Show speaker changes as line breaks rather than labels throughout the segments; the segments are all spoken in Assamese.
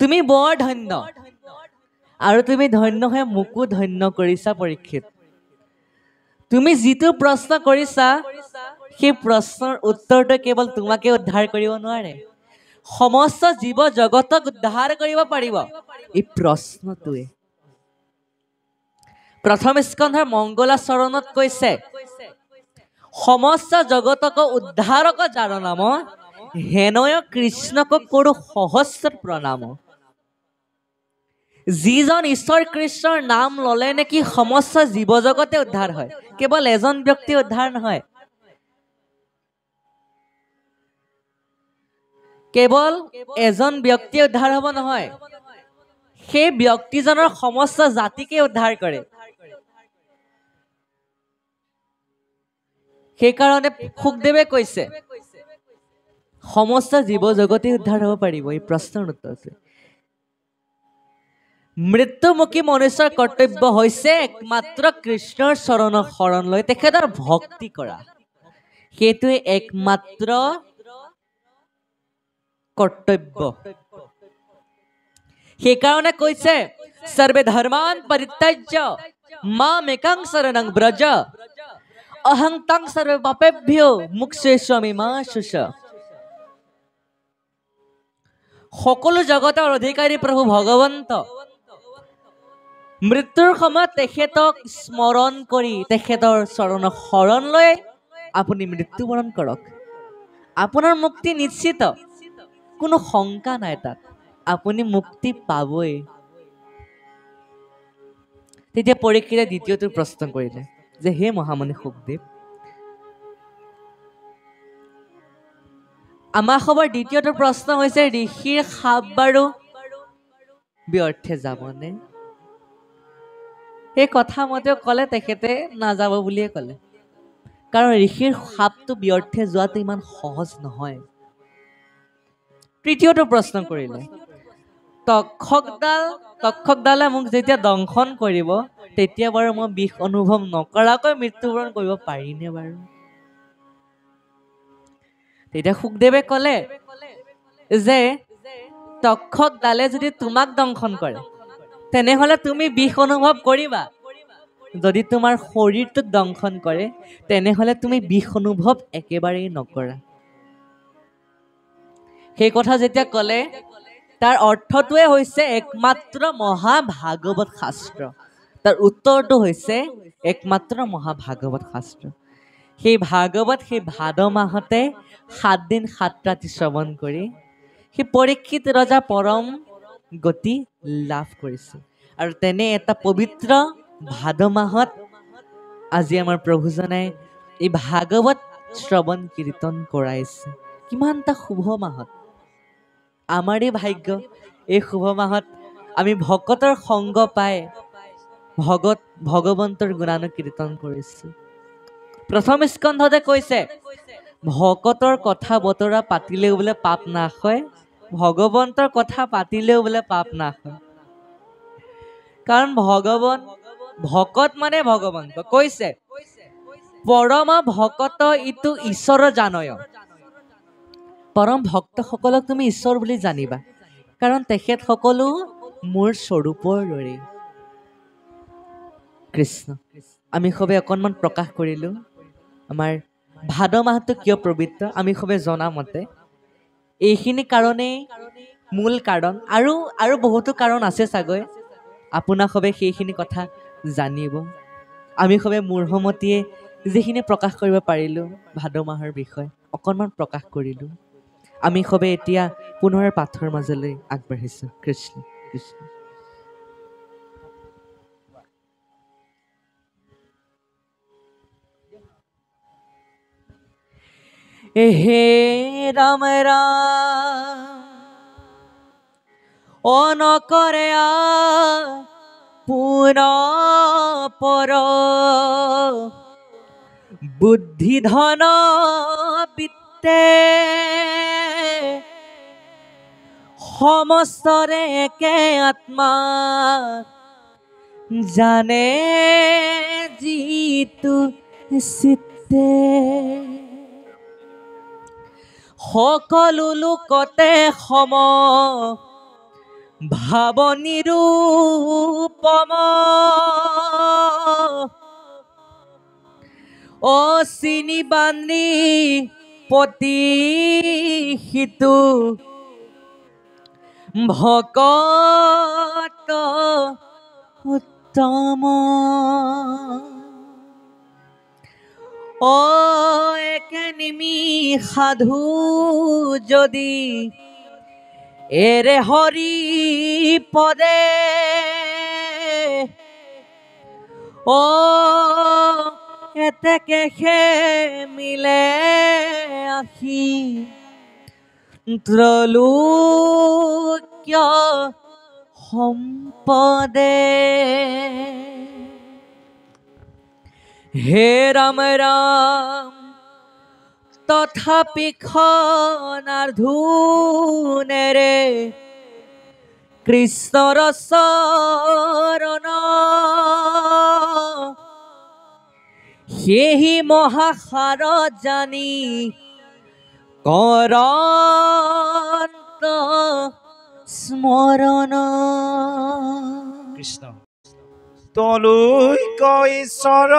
তুমি বৰ ধন্য আৰু তুমি ধন্য হৈ মোকো ধন্য কৰিছা পৰীক্ষিত তুমি যিটো প্ৰশ্ন কৰিছা সেই প্ৰশ্নৰ উত্তৰটো কেৱল তোমাকে উদ্ধাৰ কৰিব নোৱাৰে সমস্ত জীৱ জগতক উদ্ধাৰ কৰিব পাৰিব এই প্ৰশ্নটোৱে প্ৰথম স্কন্ধৰ মংগলাচৰণত কৈছে সমস্ত জগতক উদ্ধাৰক যাৰ নাম হেনয় কৃষ্ণক কৰো সহস্ৰ প্ৰণাম যিজন ঈশ্বৰ কৃষ্ণৰ নাম ললে নেকি সমস্ত জীৱ জগতে উদ্ধাৰ হয় কেৱল এজন ব্যক্তি উদ্ধাৰ নহয় কেৱল এজন ব্যক্তি উদ্ধাৰ হ'ব নহয় সেই ব্যক্তিজনৰ সমস্ত জাতিকে উদ্ধাৰ কৰে সেইকাৰণে শুকদেৱে কৈছে সমস্ত জীৱ জগতে উদ্ধাৰ হ'ব পাৰিব এই প্ৰশ্নৰ উত্তৰটো মৃত্যুমুখী মনুষ্যৰ কৰ্তব্য হৈছে একমাত্ৰ কৃষ্ণৰ চৰণৰ শৰণ লৈ তেখেতৰ ভক্তি কৰা সেইটোৱে একমাত্ৰ কৰ্তব্য সেইকাৰণে কৈছে সৰ্বে ধৰ্মান পৰিত্যাজ্য মামেকং শৰণং ব্ৰজ অহং তং সৰ্ব পাপেভ্যো মুক্ষ্যস্যামি মা শুচ সকলো জগতৰ অধিকাৰী প্ৰভু ভগৱন্ত মৃত্যুৰ সময়ত তেখেতক স্মৰণ কৰি তেখেতৰ চৰণক শৰণ লৈ আপুনি মৃত্যুবৰণ কৰক আপোনাৰ মুক্তি নিশ্চিত কোনো শংকা নাই তাত আপুনি মুক্তি পাবই তেতিয়া পৰীক্ষিতে দ্বিতীয়টো প্ৰশ্ন কৰিলে যে হে মহামুনি শুকদেৱ আমাৰ খবৰ দ্বিতীয়টো প্ৰশ্ন হৈছে ঋষিৰ সাপ বাৰু ব্যৰ্থে যাবনে এই কথা মতে ক'লে তেখেতে নাযাব বুলিয়ে ক'লে কাৰণ ঋষিৰ সাপটো ব্যৰ্থে যোৱাটো ইমান সহজ নহয় তৃতীয়টো প্ৰশ্ন কৰিলে তক্ষকডালে মোক যেতিয়া দংশন কৰিব তেতিয়া বাৰু মই বিষ অনুভৱ নকৰাকৈ মৃত্যুবৰণ কৰিব পাৰিনে বাৰু তেতিয়া শুকদেৱে ক'লে যে তক্ষকডালে যদি তোমাক দংশন কৰে তেনেহলে তুমি বিষ অনুভৱ কৰিবা যদি তোমাৰ শৰীৰটোক দংশন কৰে তেনেহলে তুমি বিষ অনুভৱ একেবাৰেই নকৰা সেই কথা যেতিয়া ক'লে তাৰ অৰ্থটোৱে হৈছে একমাত্ৰ মহাভাগৱত শাস্ত্ৰ তাৰ উত্তৰটো হৈছে একমাত্ৰ মহাভাগৱত শাস্ত্ৰ সেই ভাগৱত সেই ভাদ মাহতে 7 দিন 7 ৰাতি শ্ৰৱণ কৰি সেই পৰীক্ষিত ৰজা পৰম গতি লাভ কৰিছে আৰু তেনে এটা পবিত্ৰ ভাদ মাহত আজি আমাৰ প্ৰভুজনাই এই ভাগৱত শ্ৰৱণ কীৰ্তন কৰাইছে কিমান এটা শুভ মাহত আমাৰে ভাগ্য এই শুভ মাহত আমি ভকতৰ সংগ পাই ভগৱন্তৰ গুণানুকীৰ্তন কৰিছো প্ৰথম স্কন্ধতে কৈছে ভকতৰ কথা বতৰা পাতিলেও বোলে পাপ নাশ হয় ভগৱন্তৰ কথা পাতিলেও বোলে পাপ নাশ হয় কাৰণ ভকত মানে ভগৱন্ত কৈছে পৰম ভকত ইটো ঈশ্বৰ জানয় পৰম ভক্তসকলক তুমি ঈশ্বৰ বুলি জানিবা কাৰণ তেখেত সকলো মোৰ স্বৰূপৰ দৰে কৃষ্ণ আমি সবে অকণমান প্ৰকাশ কৰিলো আমাৰ ভাদ মাহটো কিয় পবিত্ৰ আমি সবে জনা মতে এইখিনি কাৰণেই মূল কাৰণ আৰু বহুতো কাৰণ আছে চাগৈ আপোনাক সবে সেইখিনি কথা জানিব আমি সবে মূৰ্হমতীয়ে যিখিনি প্ৰকাশ কৰিব পাৰিলো ভাদ মাহৰ বিষয় অকণমান প্ৰকাশ কৰিলো আমি সবে এতিয়া পুনৰ পাঠৰ মাজলৈ আগবাঢ়িছো কৃষ্ণ কৃষ্ণ হে ৰাম ৰাম অনকৰে পুন পৰ বুদ্ধি ধন বিত্তে সমস্তৰে একে আত্মা জানে যিটো চিত্তে সকলো লোকতে সম ভাবনিরূপম অচিনি বান্দি পতিহিতু ভকত উত্তম ও একে নিমিষাধু যদি এরে হরি পদে ও এতেকে সে মিলে আখি ত্ৰলোক্য সম্পদে হে ৰাম ৰাম তথাপি ক্ষণাৰ্ধুনেৰে কৃষ্ণৰ চৰণ সেহি মহাসাৰ জানি কৰন্ত স্মৰণ
কৃষ্ণ তলৈক ঈশ্বৰ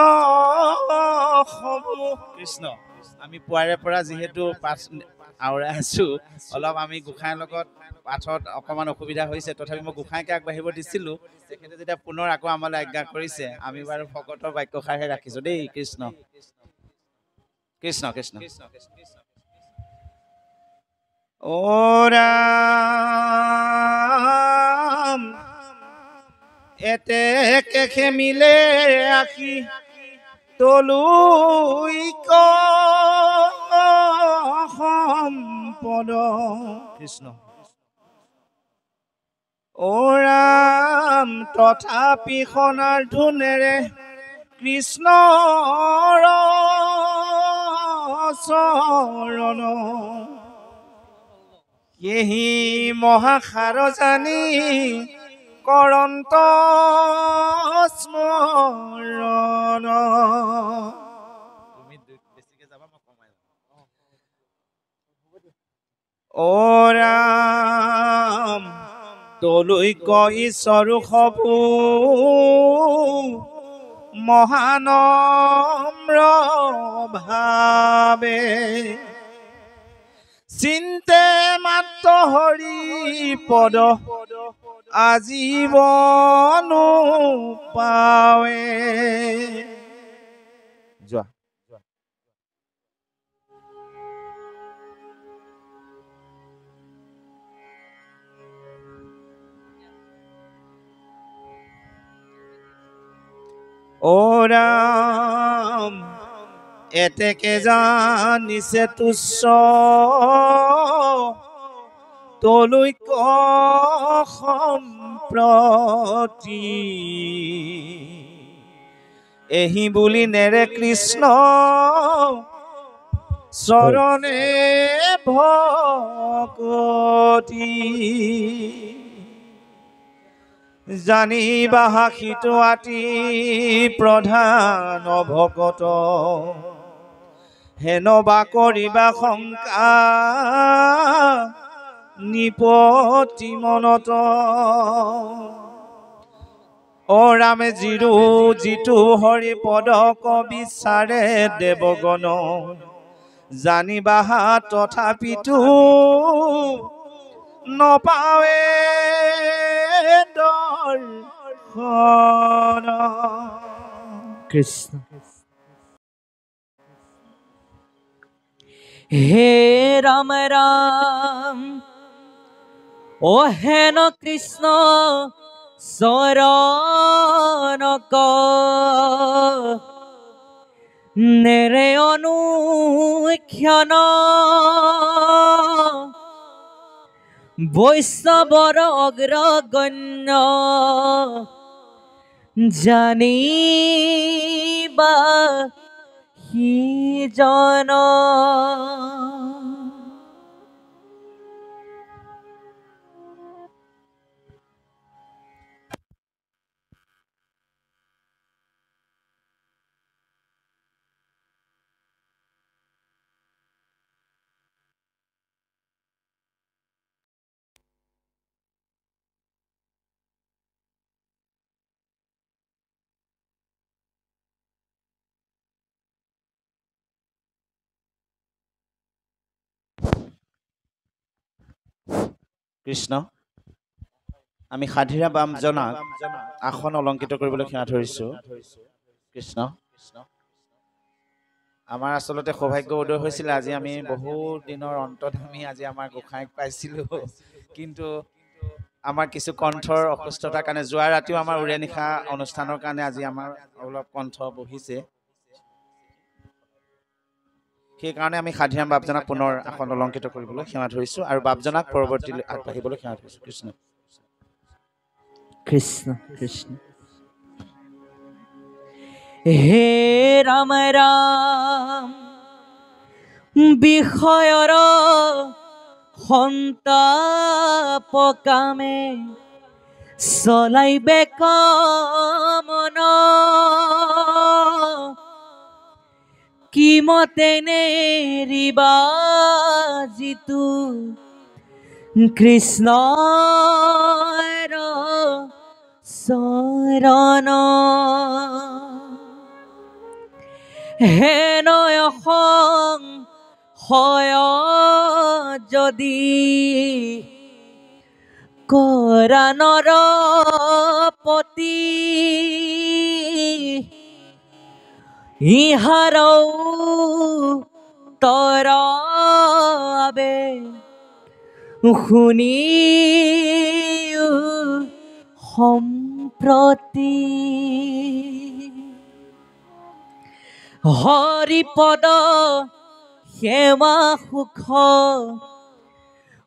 কৃষ্ণ আমি পুৱাৰে পৰা যিহেতু পাঠ আওৰাই আছো অলপ আমি গোসাঁইৰ লগত পাঠত অকণমান অসুবিধা হৈছে তথাপি মই গোসাঁইকে আগবাঢ়িব দিছিলোঁ তেখেতে যেতিয়া পুনৰ আকৌ আমালৈ আজ্ঞা কৰিছে আমি বাৰু ভকতৰ বাক্যষাৰহে ৰাখিছোঁ দেই কৃষ্ণ কৃষ্ণ কৃষ্ণ ও ৰাম এতেকে মিলে আখি তলৈক সম্পদ কৃষ্ণ ও ৰাম তথাপি ক্ষণাৰ্ধুনেৰে কৃষ্ণৰ চৰণ সেহি মহাসাৰ জানি কৰন্ত স্মৰণ ও ৰাম তলৈক ঈশ্বৰ সবু মহানম্ৰ ভাবে চিন্তে মাত্ৰ হৰি পদ আজীৱনো পাৱে যোৱা ও ৰাম এতেকে জানিছে তুচ্ছ তলৈক সম্প্ৰতি এহি বুলি নেৰে কৃষ্ণ চৰণে ভকতি জানিবা হাসিটো আতি প্ৰধান ভকত হেনবা কৰিবা শংকা নিপতি মনত ও ৰামে যিটো হৰি পদক বিচাৰে দেৱগণ জানিবা তথাপিতো নপাৱে দৰ্শন
কৃষ্ণ হে ৰাম ৰাম ও হেন কৃষ্ণ চৰণক নেৰে অনুক্ষণ বৈষ্ণৱৰ অগ্ৰগণ্য জানিবা সিজন
কৃষ্ণ আমি সাধিৰা বামজনাক আসন অলংকৃত কৰিবলৈ সেৱা ধৰিছো কৃষ্ণ আমাৰ আসলতে সৌভাগ্য উদয় হৈছিল আজি আমি বহু দিনৰ অন্তত আমি আজি আমাৰ গোসাঁইক পাইছিলো কিন্তু আমাৰ কিছু কণ্ঠৰ অসুস্থতাৰ কাৰণে যোৱা ৰাতিও আমাৰ উৰে নিশা অনুষ্ঠানৰ কাৰণে আজি আমাৰ অলপ কণ্ঠ বহিছে সেইকাৰণে আমি সাধিৰাম বাপজনাক পুনৰ আসন অলংকৃত কৰিবলৈ সেৱা ধৰিছো আৰু বাপজনাক পৰৱৰ্তী আগবাঢ়িবলৈ সেৱা ধৰিছো কৃষ্ণ
কৃষ্ণ কৃষ্ণ হে ৰাম ৰাম বিষয়ৰ সন্তাপ কামে চলাইবে কামন কিমতে নেৰিবা যিটো কৃষ্ণৰ চৰণ হেনয় হয় যদি কৰা নৰপতি ইহাৰৌ তৰ আবে শুনি সম্প্ৰতি হৰিপদ সেৱা সুখ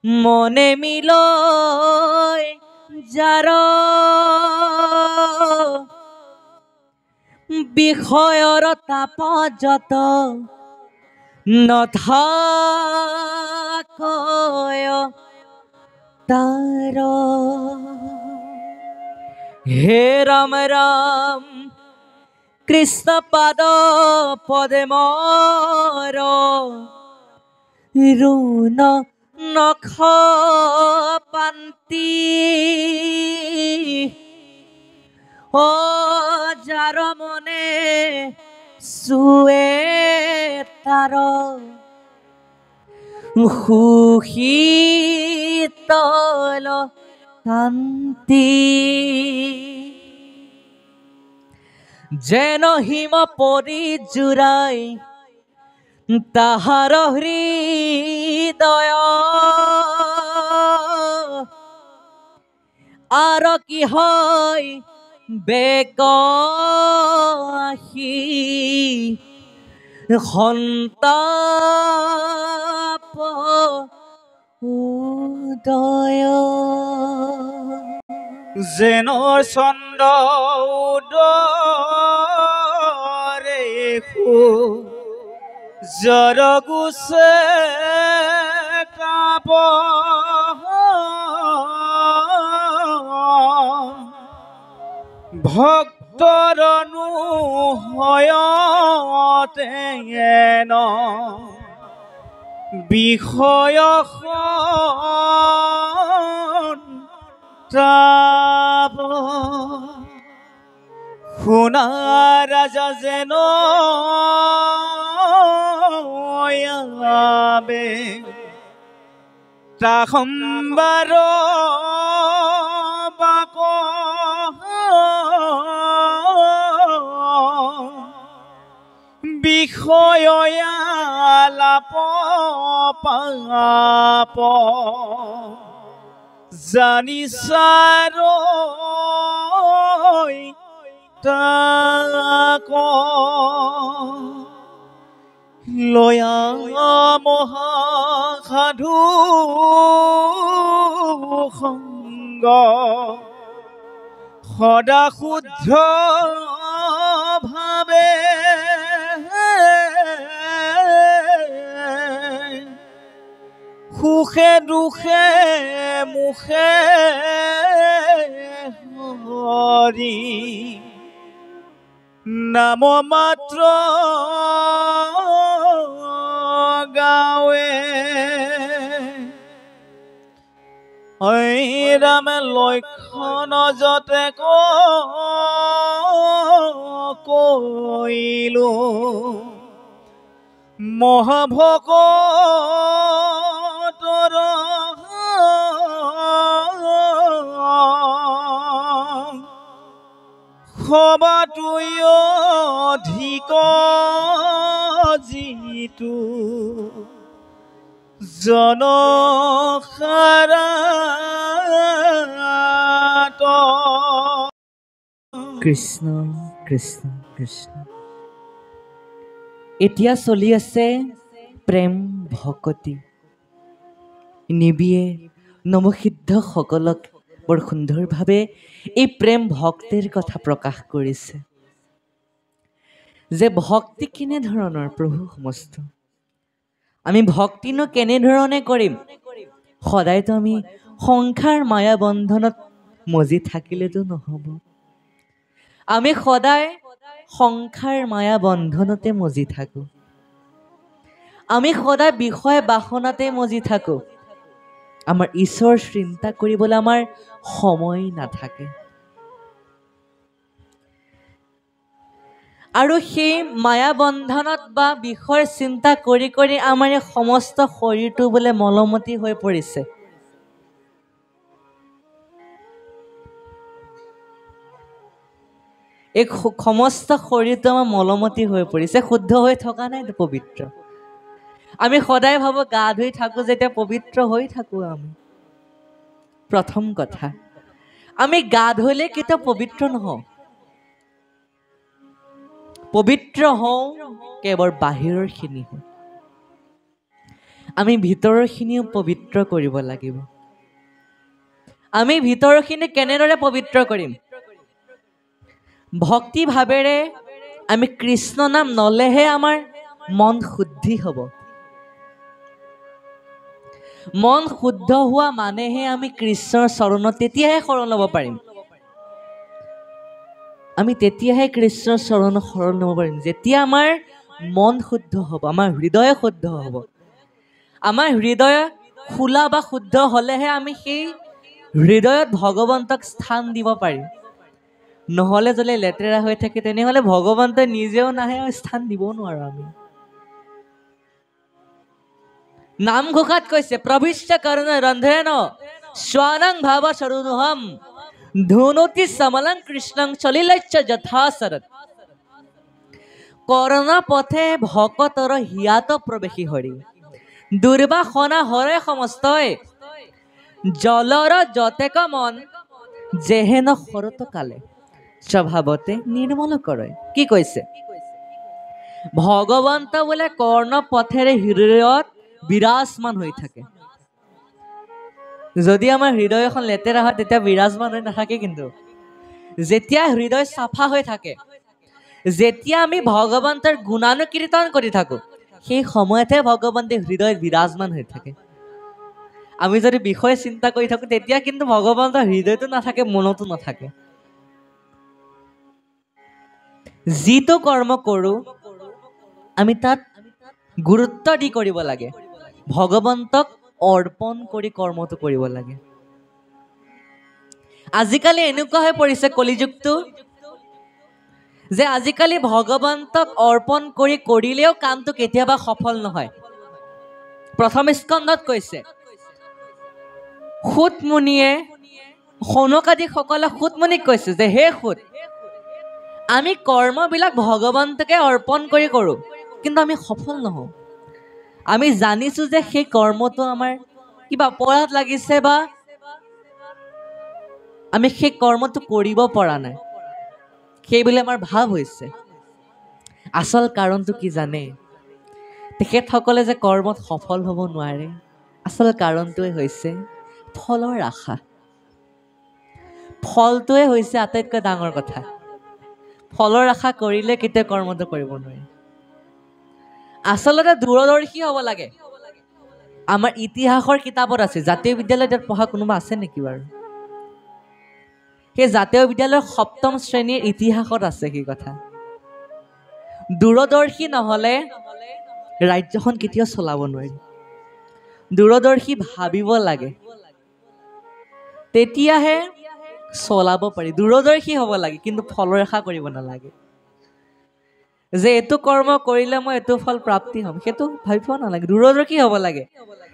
মনে মিলয় যাৰ বিষয়ৰ তাপ যত নথাকয় তাৰ হে ৰাম ৰাম কৃষ্ণ পাদ পদে মৰ ৰুণ নখ পান্তি ও যাৰ মনে চুৱে তাৰ সুশীতল কান্তি যেন হিম পৰি জুৰাই তাহাৰ হৃদয় আৰু কি হয় বেগ আহি সন্তাপ উদয়
যেনৰ চন্দ উদৰে জৰ গুছে কাপ ভক্তৰ হয়তে ন বিষয় তাপ শুনা ৰাজা যেন আবে তাহম্বাৰ বাক বিষয় লাপ পাপ জানিছাৰ তাক লয়া মহাসাধু সংগ সদা শুদ্ধ ভাবে সুখে দুখে মুখে হৰি নাম মাত্ৰ গাৱে ৰাম লক্ষণ যতে কৈলো মহাভকতৰ খবাতুই অধিক যিটো জনসাৰাত
কৃষ্ণ কৃষ্ণ কৃষ্ণ। এতিয়া চলি আছে প্ৰেম ভকতি। নিবিয়ে নৱসিদ্ধসকলক বৰ সুন্দৰভাৱে এই প্ৰেম ভক্তিৰ কথা প্ৰকাশ কৰিছে যে ভক্তি কেনেধৰণৰ প্ৰভু সমস্ত। আমি ভক্তিনো কেনেধৰণে কৰিম? সদায়তো আমি সংসাৰ মায়া বন্ধনত মজি থাকিলেতো নহ'ব। আমি সদায় সংসাৰ মায়া বন্ধনতে মজি থাকোঁ। আমি সদায় বিষয় বাসনাতে মজি থাকোঁ। আমাৰ ঈশ্বৰ চিন্তা কৰিবলৈ আমাৰ সময় নাথাকে। আৰু সেই মায়া বন্ধনত বা বিষয়ৰ চিন্তা কৰি কৰি আমাৰ এই সমস্ত শৰীৰটো বোলে মলমতি হৈ পৰিছে। এই সমস্ত শৰীৰটো আমাৰ মলমতি হৈ পৰিছে, শুদ্ধ হৈ থকা নাই, পবিত্ৰ। আমি সদায় ভাবোঁ গা ধুই থাকোঁ যেতিয়া পবিত্ৰ হৈ থাকোঁ আমি। প্ৰথম কথা, আমি গা ধুলে কেতিয়াও পবিত্ৰ নহওঁ। পবিত্ৰ হওঁ কেৱল বাহিৰৰ খিনি। আমি ভিতৰৰ খিনিও পবিত্ৰ কৰিব লাগিব। আমি ভিতৰৰ খিনি কেনেদৰে পবিত্ৰ কৰিম? ভক্তি ভাৱেৰে আমি কৃষ্ণ নাম ল'লেহে আমাৰ মন শুদ্ধি হ'ব। মন শুদ্ধ হোৱা মানেহে আমি কৃষ্ণৰ চৰণত তেতিয়াহে শৰণ ল'ব পাৰিম। আমি তেতিয়াহে কৃষ্ণৰ চৰণত শৰণ ল'ব পাৰিম যেতিয়া আমাৰ মন শুদ্ধ হ'ব, আমাৰ হৃদয় শুদ্ধ হ'ব। আমাৰ হৃদয় খোলা বা শুদ্ধ হ'লেহে আমি সেই হৃদয়ত ভগৱন্তক স্থান দিব পাৰিম। নহ'লে যদি লেতেৰা হৈ থাকে তেনেহ'লে ভগৱন্তই নিজেও নাহে আৰু স্থান দিবও নোৱাৰো আমি। নামঘোষাত কৈছে প্ৰবিষ্ট কৰ্ণ ৰন্ধ্ৰেণ স্বানং ভাৱ সৰুহম ধুনতি সমলং কৃষ্ণং চলিলচ্ছ যথাশৰত। কৰ্ণ পথে ভকতৰ হিয়াত প্ৰৱেশী হৰি দুৰ্বাসনা হৰে সমস্তই জলৰ যতেক মন যেহেন সৰত কালে স্বভাৱতে নিৰ্মল কৰে। কি কৈছে? ভগৱন্ত বোলে কৰ্ণ পথেৰে হৃদয়ত বিৰাজমান হৈ থাকে। যদি আমাৰ হৃদয় এখন লেতেৰা হয় তেতিয়া বিৰাজমান হৈ নাথাকে। কিন্তু যেতিয়া হৃদয় চাফা হৈ থাকে, যেতিয়া আমি ভগৱন্তৰ গুণানুকীৰ্তন কৰি থাকোঁ, সেই সময়তহে ভগৱন্তে হৃদয়ত বিৰাজমান হৈ থাকে। আমি যদি বিষয়ে চিন্তা কৰি থাকোঁ তেতিয়া কিন্তু ভগৱন্তৰ হৃদয়তো নাথাকে, মনতো নাথাকে। যিটো কৰ্ম কৰোঁ আমি তাত গুৰুত্ব দি কৰিব লাগে। ভগৱন্তক অৰ্পণ কৰি কৰ্মটো কৰিব লাগে। আজিকালি এনেকুৱা হৈ পৰিছে কলিযুগটো যে আজিকালি ভগৱন্তক অৰ্পণ কৰিলেও কামটো কেতিয়াবা সফল নহয়। প্ৰথম স্কন্ধত কৈছে সুত মুনিয়ে সনকাদিসকলে সুত মুনিক কৈছে যে হে সুত, আমি কৰ্মবিলাক ভগৱন্তকে অৰ্পণ কৰি কৰোঁ কিন্তু আমি সফল নহওঁ। আমি জানিছোঁ যে সেই কৰ্মটো আমাৰ কিবা অপৰাধ লাগিছে বা আমি সেই কৰ্মটো কৰিব পৰা নাই, সেইবুলি আমাৰ ভাৱ হৈছে। আচল কাৰণটো কি জানে? তেখেতসকলে যে কৰ্মত সফল হ'ব নোৱাৰে, আচল কাৰণটোৱে হৈছে ফলৰ আশা। ফলটোৱে হৈছে আটাইতকৈ ডাঙৰ কথা। ফলৰ আশা কৰিলে কেতিয়াও কৰ্মটো কৰিব নোৱাৰি। আচলতে দূৰদৰ্শী হ'ব লাগে। আমাৰ ইতিহাসৰ কিতাপত আছে, জাতীয় বিদ্যালয়ত পঢ়া কোনোবা আছে নেকি বাৰু? সেই জাতীয় বিদ্যালয়ৰ ৭ম শ্ৰেণীৰ ইতিহাসত আছে সেই কথা। দূৰদৰ্শী নহ'লে ৰাজ্যখন কেতিয়াও চলাব নোৱাৰি। দূৰদৰ্শী ভাবিব লাগে, তেতিয়াহে চলাব পাৰি। দূৰদৰ্শী হ'ব লাগে কিন্তু ফলৰ আশা কৰিব নালাগে। যে এইটো কৰ্ম কৰিলে মই এইটো ফল প্ৰাপ্তি হ'ম, সেইটো ভাবিব নালাগে। দূৰদৰ্শী হ'ব লাগে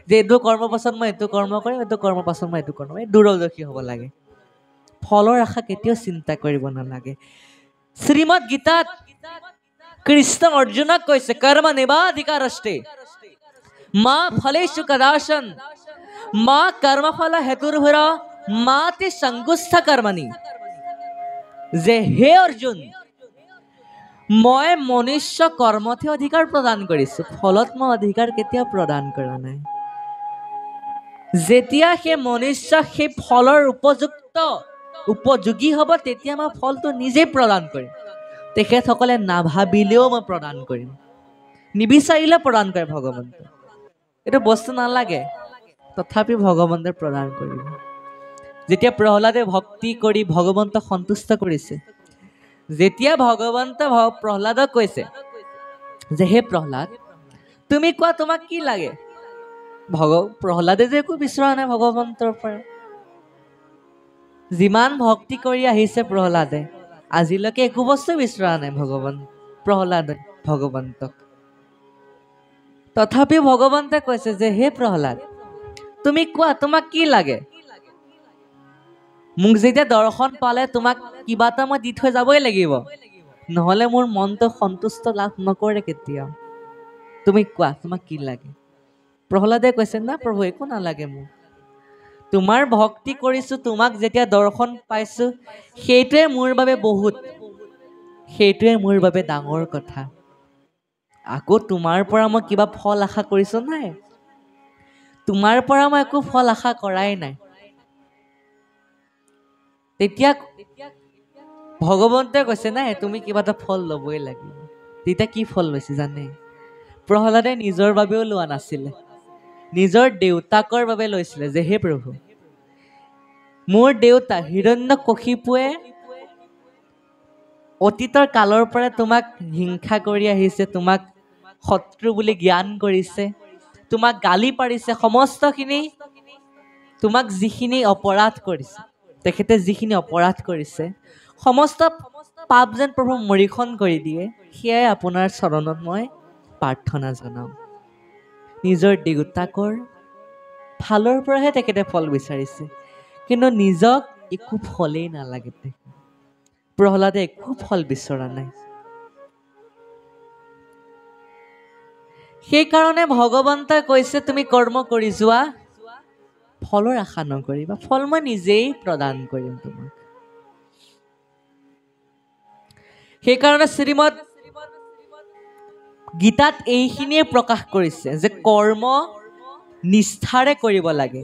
যে এইটো কৰ্মৰ পাছত মই এইটো কৰ্ম কৰিম, এইটো কৰ্মৰ পাছত মই এইটো কৰ্ম কৰিম। দূৰদৰ্শী হ'ব লাগে। ফলৰ আশা কেতিয়াও চিন্তা কৰিব নালাগে। শ্ৰীমদ গীতাত কৃষ্ণ অৰ্জুনক কৈছে কৰ্ম নিবাধিকাৰস্তে মা ফলেষু কদাচন মা কৰ্মফল হেতুৰ্ভুৰ মা তে সংগুষ্ঠ কৰ্মণি, যে হে অৰ্জুন মই মনুষ্য কৰ্মতহে অধিকাৰ প্ৰদান কৰিছো, ফলত মই অধিকাৰ কেতিয়াও প্ৰদান কৰা নাই। যেতিয়া সেই মনুষ্য সেই ফলৰ উপযোগী হ'ব তেতিয়া মই ফলটো নিজে প্ৰদান কৰিম। তেখেতসকলে নাভাবিলেও মই প্ৰদান কৰিম, নিবিচাৰিলে প্ৰদান কৰে ভগৱন্ত। এইটো বস্তু নালাগে, তথাপি ভগৱন্তে প্ৰদান কৰিব। যেতিয়া প্ৰহ্লাদে ভক্তি কৰি ভগৱন্তক সন্তুষ্ট কৰিছে, যেতিয়া ভগৱন্ত প্ৰহ্লাদক কৈছে যে হে প্ৰহ্লাদ তুমি কোৱা তোমাক কি লাগে, প্ৰহ্লাদে যে একো বিচৰা নাই ভগৱন্তৰ পৰা। যিমান ভক্তি কৰি আহিছে প্ৰহ্লাদে, আজিলৈকে একো বস্তু বিচৰা নাই প্ৰহ্লাদে ভগৱন্তক। তথাপিও ভগৱন্তে কৈছে যে হে প্ৰহ্লাদ তুমি কোৱা তোমাক কি লাগে। মোক যেতিয়া দৰ্শন পালে তোমাক কিবা এটা মই দি থৈ যাবই লাগিব, নহলে মোৰ মনটো সন্তুষ্ট লাভ নকৰে কেতিয়াও। তুমি কোৱা তোমাক কি লাগে। প্ৰহ্লাদে কৈছে না প্ৰভু একো নালাগে মোক, তোমাৰ ভক্তি কৰিছো, তোমাক যেতিয়া দৰ্শন পাইছো সেইটোৱে মোৰ বাবে বহুত, সেইটোৱে মোৰ বাবে ডাঙৰ কথা। আকৌ তোমাৰ পৰা মই কিবা ফল আশা কৰিছো নাই, তোমাৰ পৰা মই একো ফল আশা কৰাই নাই। তেতিয়া ভগৱন্তে কৈছে নাই তুমি কিবা এটা ফল ল'বই লাগিব। তেতিয়া কি ফল লৈছে জানে? প্ৰহ্লাদে নিজৰ বাবেও লোৱা নাছিলে, নিজৰ দেউতাকৰ বাবে লৈছিলে যে হে প্ৰভু মোৰ দেউতা হিৰণ্যকশিপুৱে অতীতৰ কালৰ পৰা তোমাক হিংসা কৰি আহিছে, তোমাক শত্ৰু বুলি জ্ঞান কৰিছে, তোমাক গালি পাৰিছে, সমস্তখিনি তোমাক যিখিনি অপৰাধ কৰিছে, তেখেতে যিখিনি অপৰাধ কৰিছে সমস্ত পাপ যেন প্ৰভু মৰিখন কৰি দিয়ে, সেয়াই আপোনাৰ চৰণত মই প্ৰাৰ্থনা জনাওঁ। নিজৰ দেউতাকৰ ফালৰ পৰাহে তেখেতে ফল বিচাৰিছে, কিন্তু নিজক একো ফলেই নালাগে। প্ৰহ্লাদে একো ফল বিচৰা নাই। সেইকাৰণে ভগৱন্তই কৈছে তুমি কৰ্ম কৰি যোৱা, ফলৰ আশা নকৰিবা, ফল মই নিজেই প্ৰদান কৰিম তোমাক। সেইকাৰণে শ্ৰীমদ গীতাত এইখিনিয়ে প্ৰকাশ কৰিছে যে কৰ্ম নিষ্ঠাৰে কৰিব লাগে।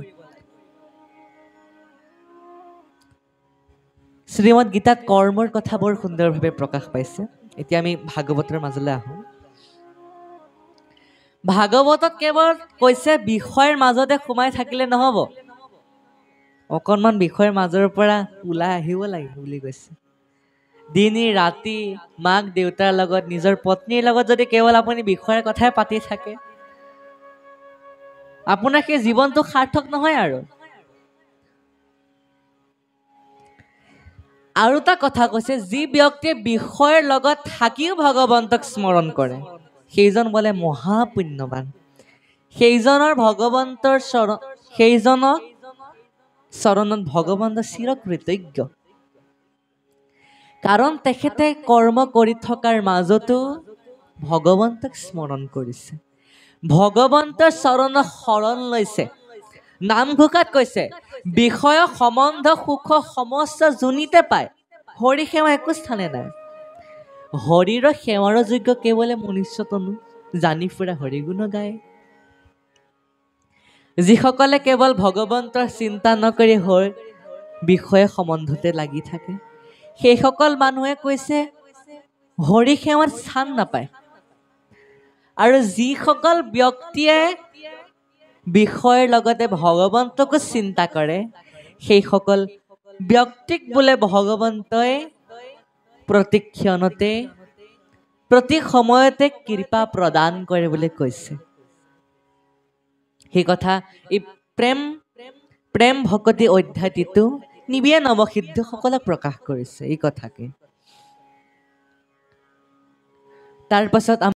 শ্ৰীমদ গীতাত কৰ্মৰ কথা বৰ সুন্দৰভাৱে প্ৰকাশ পাইছে। এতিয়া আমি ভাগৱতৰ মাজলৈ আহোঁ। ভাগৱতত কেৱল কৈছে বিষয়ৰ মাজতে সোমাই থাকিলে নহব, অকণমান বিষয়ৰ মাজৰ পৰা ওলাই আহিব লাগিব বুলি কৈছে। দিনে ৰাতি মাক দেউতাৰ লগত নিজৰ পত্নীৰ লগত যদি কেৱল আপুনি বিষয়ৰ কথাই পাতি থাকে, আপোনাৰ সেই জীৱনটো সাৰ্থক নহয়। আৰু এটা কথা কৈছে যি ব্যক্তিয়ে বিষয়ৰ লগত থাকিও ভগৱন্তক স্মৰণ কৰে সেইজন বোলে মহাপুণ্যৱান, সেইজনৰ সেইজনক চৰণত ভগৱন্ত চিৰকৃতজ্ঞ। কাৰণ তেখেতে কৰ্ম কৰি থকাৰ মাজতো ভগৱন্তক স্মৰণ কৰিছে, ভগৱন্তৰ চৰণত শৰণ লৈছে। নামঘোষাত কৈছে বিষয় সম্বন্ধ সুখ সমস্ত যোনিতে পায়, হৰি সেৱা একো স্থানে নাই। হৰিৰ সেৱাৰ যোগ্য কেৱলে মনুষ্য তনু, জানি ফুৰা হৰি গুণ গায়। যিসকলে কেৱল ভগৱন্তৰ চিন্তা নকৰি বিষয় সম্বন্ধতে লাগি থাকে, সেইসকল মানুহে কৈছে হৰি সেৱাত স্থান নাপায়। আৰু যিসকল ব্যক্তিয়ে বিষয়ৰ লগতে ভগৱন্তকো চিন্তা কৰে, সেইসকল ব্যক্তিক বোলে ভগৱন্তই প্ৰতি ক্ষণতে প্ৰতি সময়তে কৃপা প্ৰদান কৰে বুলি কৈছে। সেই কথা এই প্ৰেম ভকতি অধ্যায়টো নিবিয়ে নৱসিদ্ধসকলক প্ৰকাশ কৰিছে এই কথাকে। তাৰ পাছত